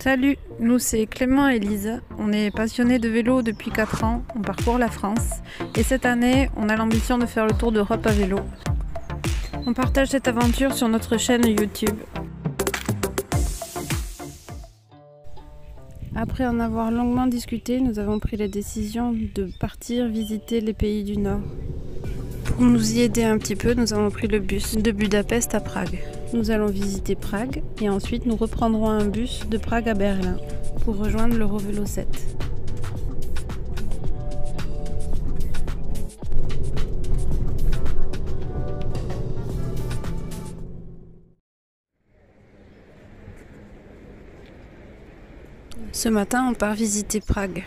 Salut, nous c'est Clément et Lisa. On est passionnés de vélo depuis 4 ans, on parcourt la France et cette année on a l'ambition de faire le tour d'Europe à vélo. On partage cette aventure sur notre chaîne YouTube. Après en avoir longuement discuté, nous avons pris la décision de partir visiter les pays du Nord. Pour nous y aider un petit peu, nous avons pris le bus de Budapest à Prague. Nous allons visiter Prague et ensuite nous reprendrons un bus de Prague à Berlin pour rejoindre l'Eurovélo 7. Ce matin, on part visiter Prague.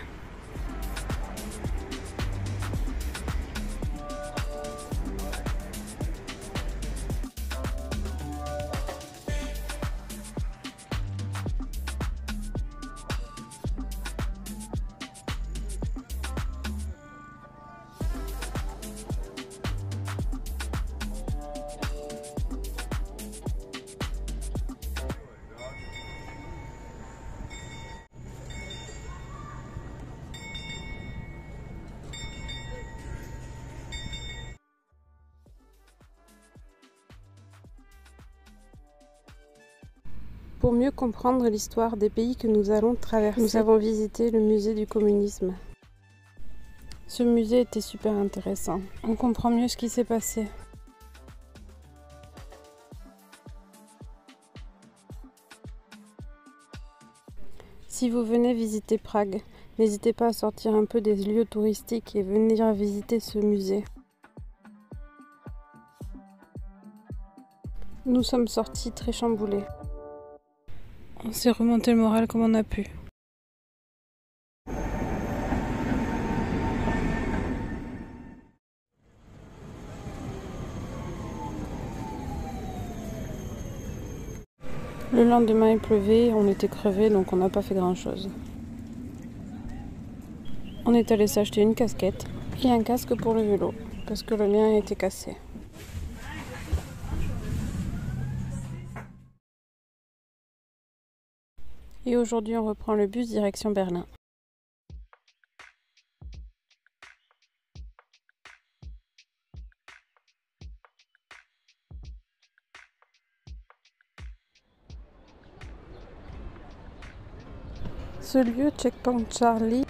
Pour mieux comprendre l'histoire des pays que nous allons traverser, nous avons visité le musée du communisme. Ce musée était super intéressant. On comprend mieux ce qui s'est passé. Si vous venez visiter Prague, n'hésitez pas à sortir un peu des lieux touristiques et venir visiter ce musée. Nous sommes sortis très chamboulés. On s'est remonté le moral comme on a pu. Le lendemain il pleuvait, on était crevés donc on n'a pas fait grand chose. On est allé s'acheter une casquette et un casque pour le vélo parce que le mien était cassé. Et aujourd'hui on reprend le bus direction Berlin. Ce lieu, Checkpoint Charlie,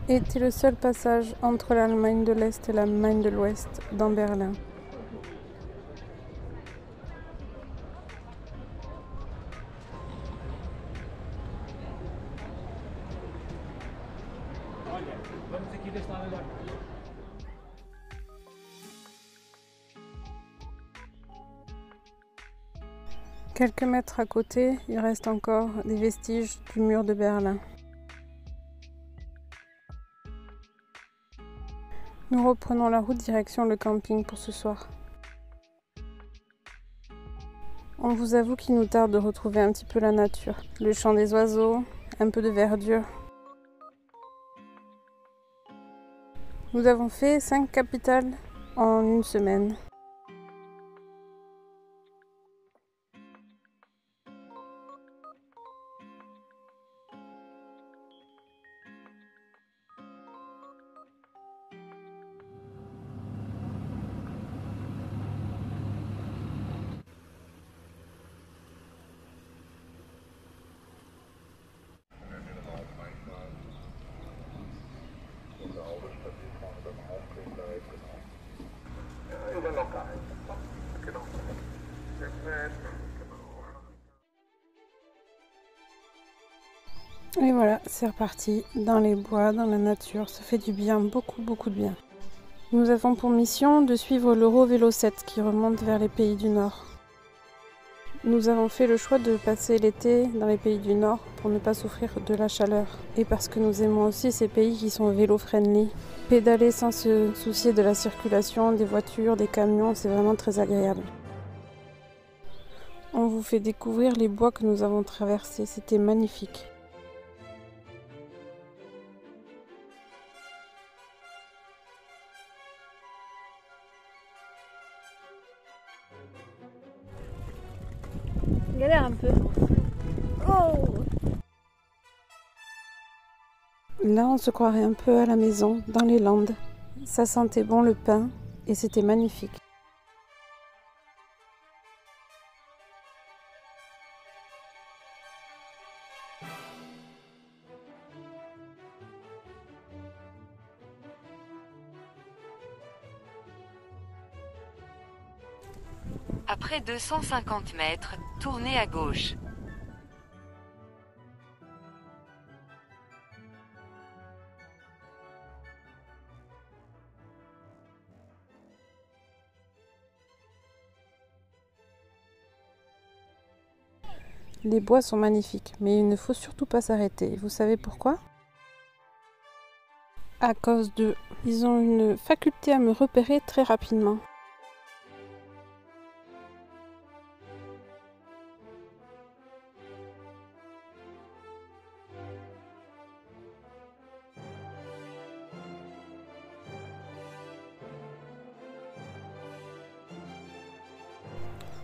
était le seul passage entre l'Allemagne de l'Est et l'Allemagne de l'Ouest dans Berlin. Quelques mètres à côté, il reste encore des vestiges du mur de Berlin. Nous reprenons la route direction le camping pour ce soir. On vous avoue qu'il nous tarde de retrouver un petit peu la nature. Le chant des oiseaux, un peu de verdure. Nous avons fait 5 capitales en une semaine. Et voilà, c'est reparti dans les bois, dans la nature, ça fait du bien, beaucoup de bien. Nous avons pour mission de suivre l'Eurovélo 7 qui remonte vers les pays du Nord. Nous avons fait le choix de passer l'été dans les pays du Nord pour ne pas souffrir de la chaleur. Et parce que nous aimons aussi ces pays qui sont vélo-friendly. Pédaler sans se soucier de la circulation, des voitures, des camions, c'est vraiment très agréable. On vous fait découvrir les bois que nous avons traversés, c'était magnifique. Galère un peu. Oh! Là, on se croirait un peu à la maison, dans les Landes. Ça sentait bon le pain et c'était magnifique. Après 250 mètres, tournez à gauche. Les bois sont magnifiques, mais il ne faut surtout pas s'arrêter. Vous savez pourquoi? À cause d'eux. Ils ont une faculté à me repérer très rapidement.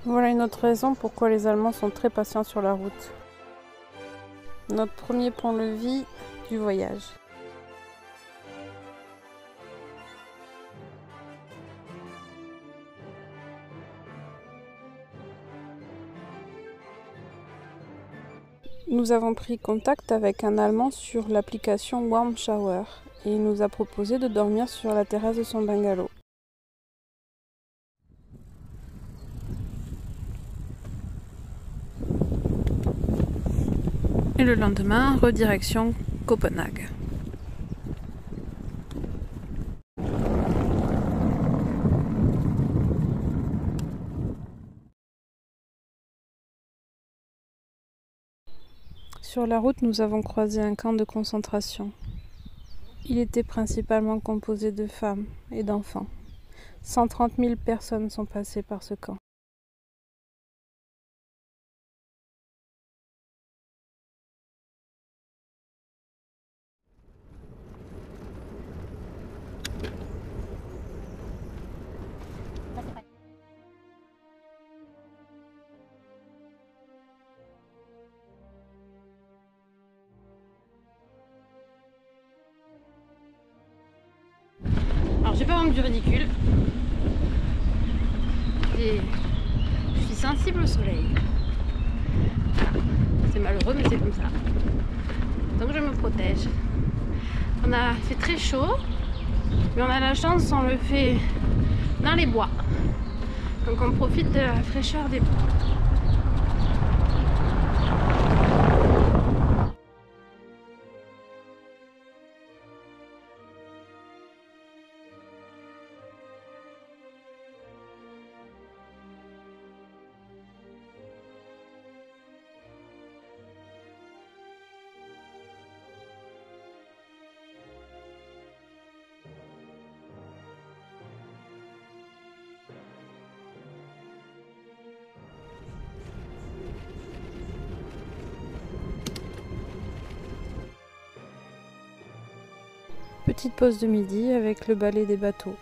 Voilà une autre raison pourquoi les Allemands sont très patients sur la route. Notre premier pont-levis du voyage. Nous avons pris contact avec un Allemand sur l'application Warm Shower et il nous a proposé de dormir sur la terrasse de son bungalow. Et le lendemain, redirection Copenhague. Sur la route, nous avons croisé un camp de concentration. Il était principalement composé de femmes et d'enfants. 130 000 personnes sont passées par ce camp. Alors, j'ai pas honte du ridicule. Je suis sensible au soleil. C'est malheureux, mais c'est comme ça. Donc je me protège. On a fait très chaud, mais on a la chance, on le fait dans les bois. Donc on profite de la fraîcheur des bois. Petite pause de midi avec le balai des bateaux.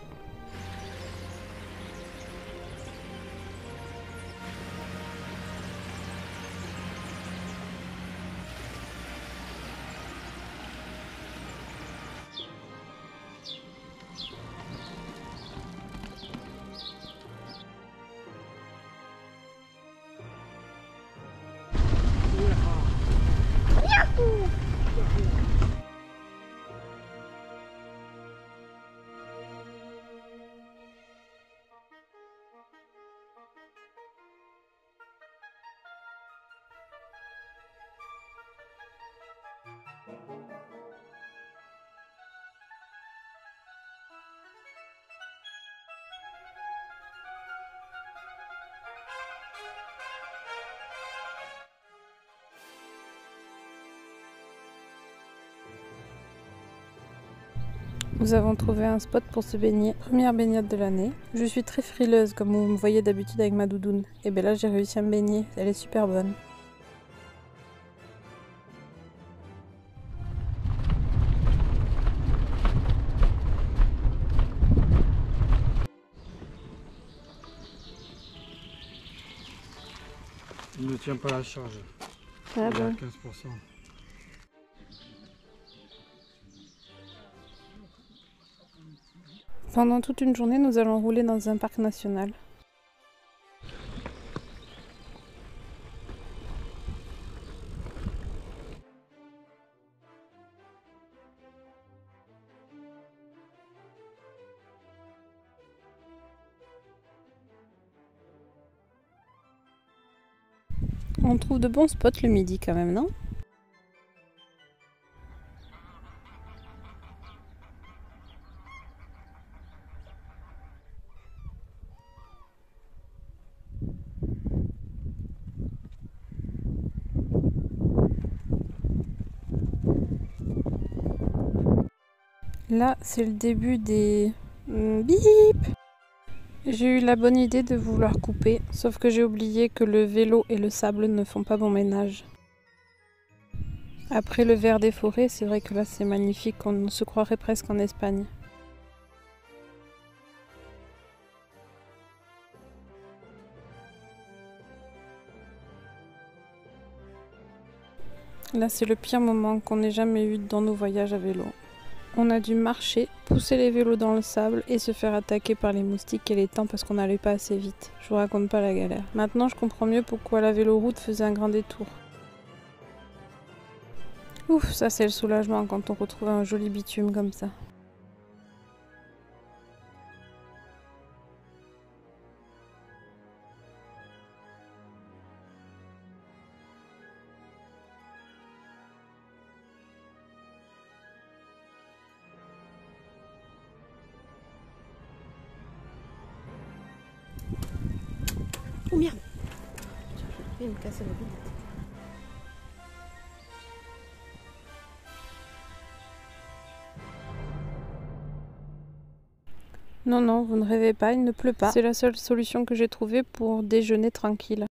Nous avons trouvé un spot pour se baigner. Première baignade de l'année. Je suis très frileuse comme vous me voyez d'habitude avec ma doudoune. Et bien là j'ai réussi à me baigner. Elle est super bonne. Il ne tient pas la charge. Ah Il est à bon. 15%. Pendant toute une journée, nous allons rouler dans un parc national. On trouve de bons spots le midi quand même, non ? Là, c'est le début des bip. J'ai eu la bonne idée de vouloir couper, sauf que j'ai oublié que le vélo et le sable ne font pas bon ménage. Après le vert des forêts, c'est vrai que là c'est magnifique, on se croirait presque en Espagne. Là c'est le pire moment qu'on ait jamais eu dans nos voyages à vélo. On a dû marcher, pousser les vélos dans le sable et se faire attaquer par les moustiques et les temps parce qu'on n'allait pas assez vite. Je vous raconte pas la galère. Maintenant je comprends mieux pourquoi la véloroute faisait un grand détour. Ouf, ça c'est le soulagement quand on retrouve un joli bitume comme ça. Oh merde! J'ai me casser la bite. Non, non, vous ne rêvez pas, il ne pleut pas. C'est la seule solution que j'ai trouvée pour déjeuner tranquille.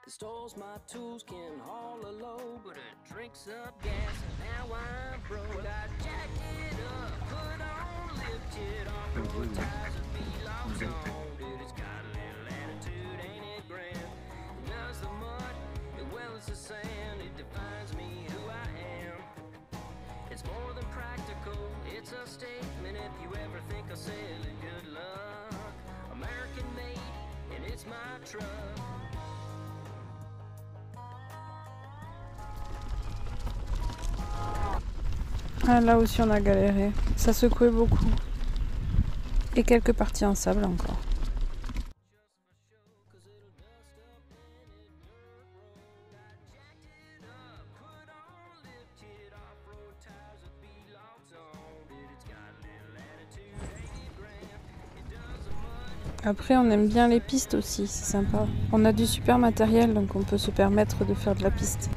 The stores my tools can haul a load, but it drinks up gas and now I'm broke. I jacked it up, put on, lifted off, road tires and V-locks on. Dude, it's got a little attitude, ain't it grand? It does the mud, as well as the sand, it defines me who I am. It's more than practical, it's a statement. If you ever think I'll sell it, good luck. American made, and it's my truck. Ah, là aussi on a galéré, ça secouait beaucoup. Et quelques parties en sable encore. Après on aime bien les pistes aussi, c'est sympa. On a du super matériel donc on peut se permettre de faire de la piste.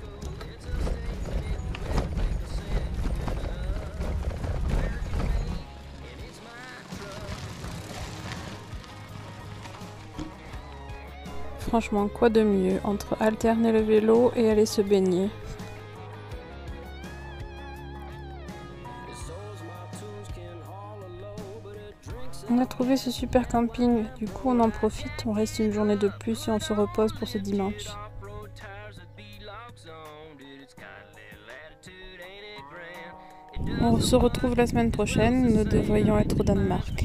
Franchement, quoi de mieux entre alterner le vélo et aller se baigner. On a trouvé ce super camping, du coup on en profite, on reste une journée de plus et on se repose pour ce dimanche. On se retrouve la semaine prochaine, nous devrions être au Danemark.